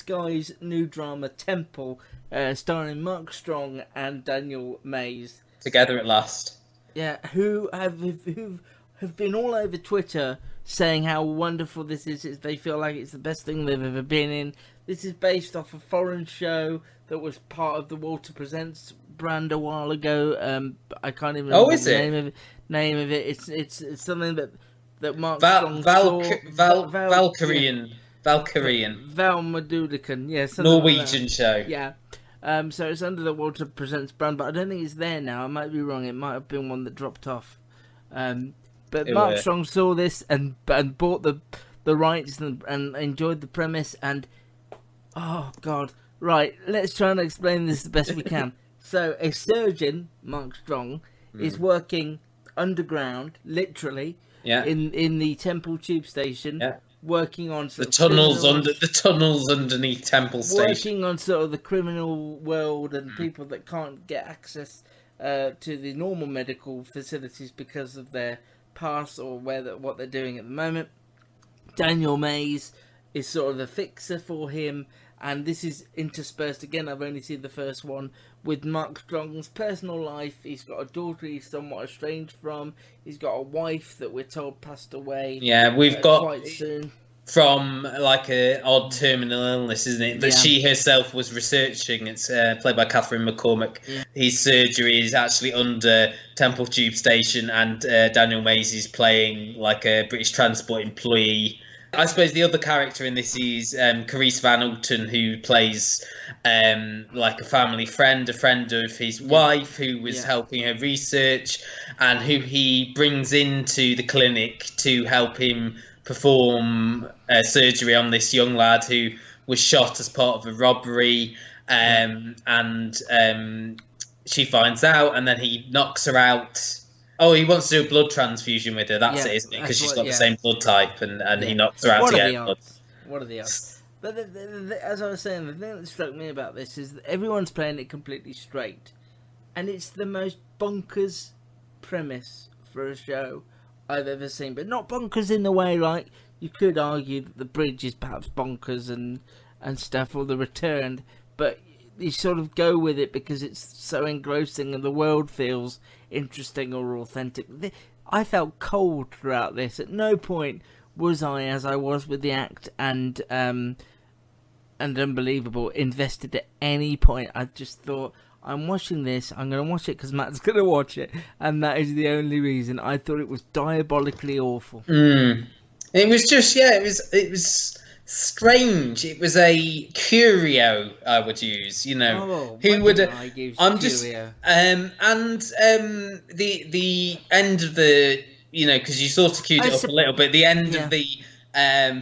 Sky's new drama Temple, starring Mark Strong and Daniel Mays. Together at last. Yeah, who have been all over Twitter saying how wonderful this is. They feel like it's the best thing they've ever been in. This is based off a foreign show that was part of the Walter Presents brand a while ago. I can't even remember the name of it. It's something that Mark Strong Valkyrian. Val Madudikan, yeah, Norwegian like show. Yeah. So it's under the Walter Presents brand, but I don't think it's there now. I might be wrong. It might have been one that dropped off. But Mark Strong saw this and bought the rights and enjoyed the premise. And oh god, right, let's try and explain this the best we can. So a surgeon, Mark Strong, is working underground, literally, in the Temple tube station. Yeah. Working on the tunnels underneath Temple Station. Working on sort of the criminal world and people that can't get access to the normal medical facilities because of their past or what they're doing at the moment. Daniel Mays is sort of the fixer for him, and this is interspersed again. I've only seen the first one with Mark Strong's personal life. He's got a daughter he's somewhat estranged from. He's got a wife that we're told passed away. Yeah, we've got quite soon. From like a odd terminal illness, isn't it? That she herself was researching. It's played by Catherine McCormack. Yeah. His surgery is actually under Temple Tube Station, and Daniel Mays is playing like a British Transport employee. I suppose the other character in this is Carice Van Houten, who plays like a family friend, a friend of his wife, who was helping her research, and who he brings into the clinic to help him perform surgery on this young lad who was shot as part of a robbery, and she finds out, and then he knocks her out. Oh, he wants to do a blood transfusion with her. That's it, isn't it? Because she's got the same blood type, and he knocks her out to get blood. What are the odds? But as I was saying, the thing that struck me about this is that everyone's playing it completely straight, and it's the most bonkers premise for a show I've ever seen. But not bonkers in the way like you could argue that The Bridge is perhaps bonkers and stuff, or The Returned, but you sort of go with it because it's so engrossing and the world feels interesting or authentic. I felt cold throughout this. At no point was I, as I was with The Act and Unbelievable, invested at any point. I just thought, I'm watching this, I'm going to watch it because Matt's going to watch it, and that is the only reason. I thought it was diabolically awful. It was just, it was strange. It was a curio, I would use, you know. Who would I'm just curio. And the end of the, you know, because you sort of queued it up a little bit, the end of the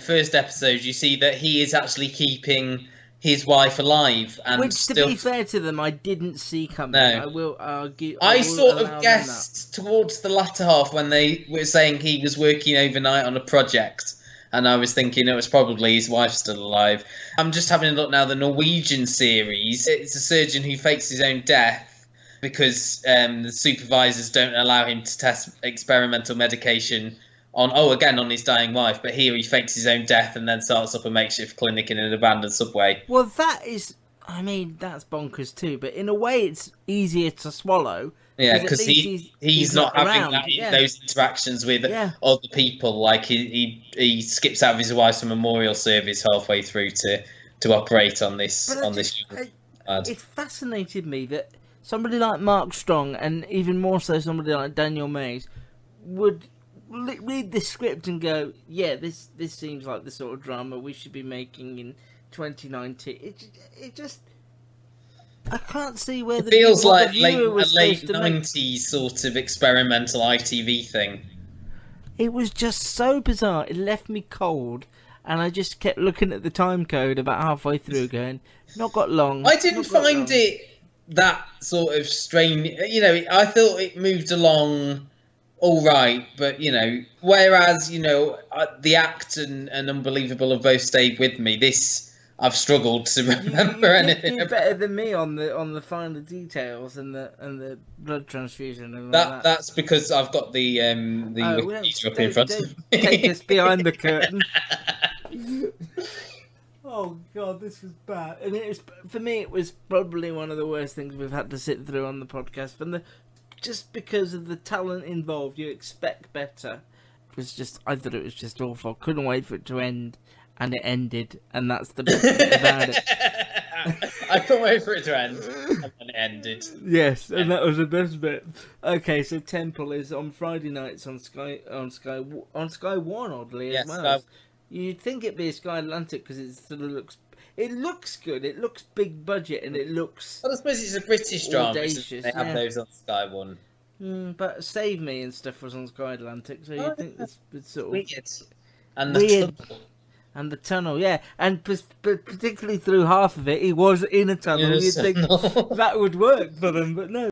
first episode, you see that he is actually keeping his wife alive, and which, to be fair to them, I didn't see coming. No. I will argue. I sort of guessed towards the latter half when they were saying he was working overnight on a project, and I was thinking it was probably his wife still alive. I'm just having a look now. The Norwegian series. It's a surgeon who fakes his own death because the supervisors don't allow him to test experimental medication on his dying wife, but here he fakes his own death and then starts up a makeshift clinic in an abandoned subway. Well, that is, I mean, that's bonkers too, but in a way it's easier to swallow. Yeah, because he's not having those interactions with other people. Like he skips out of his wife's memorial service halfway through to operate on this. It fascinated me that somebody like Mark Strong, and even more so somebody like Daniel Mays, would read this script and go, yeah, this seems like the sort of drama we should be making in 2019. It just, I can't see where it feels like a late 90s sort of experimental ITV thing. It was just so bizarre. It left me cold, and I just kept looking at the time code about halfway through, going, not got long. I didn't find it that sort of strange. You know, I thought it moved along all right, but, you know, whereas, you know, The Act and Unbelievable have both stayed with me. This, I've struggled to remember anything. You better than me on the finer details and the blood transfusion and all that. That's because I've got the Wikipedia up in front of me. Take us behind the curtain. Oh God, this was bad. I mean, for me, it was probably one of the worst things we've had to sit through on the podcast. Just because of the talent involved, you expect better. I thought it was just awful. Couldn't wait for it to end, and it ended, and that's the best thing about it. I couldn't wait for it to end, and then it ended. Yes, and that was the best bit. Okay, so Temple is on Friday nights on Sky One, oddly, as well. You'd think it'd be a Sky Atlantic because it sort of looks. It looks good. It looks big budget, and it looks. Well, I suppose it's a British drama. Audacious, they have those on Sky One. But Save Me and stuff was on Sky Atlantic, so you'd think this was sort of weird. And the tunnel. And the tunnel, yeah, and particularly through half of it, he was in a tunnel. You'd think that would work for them, but no.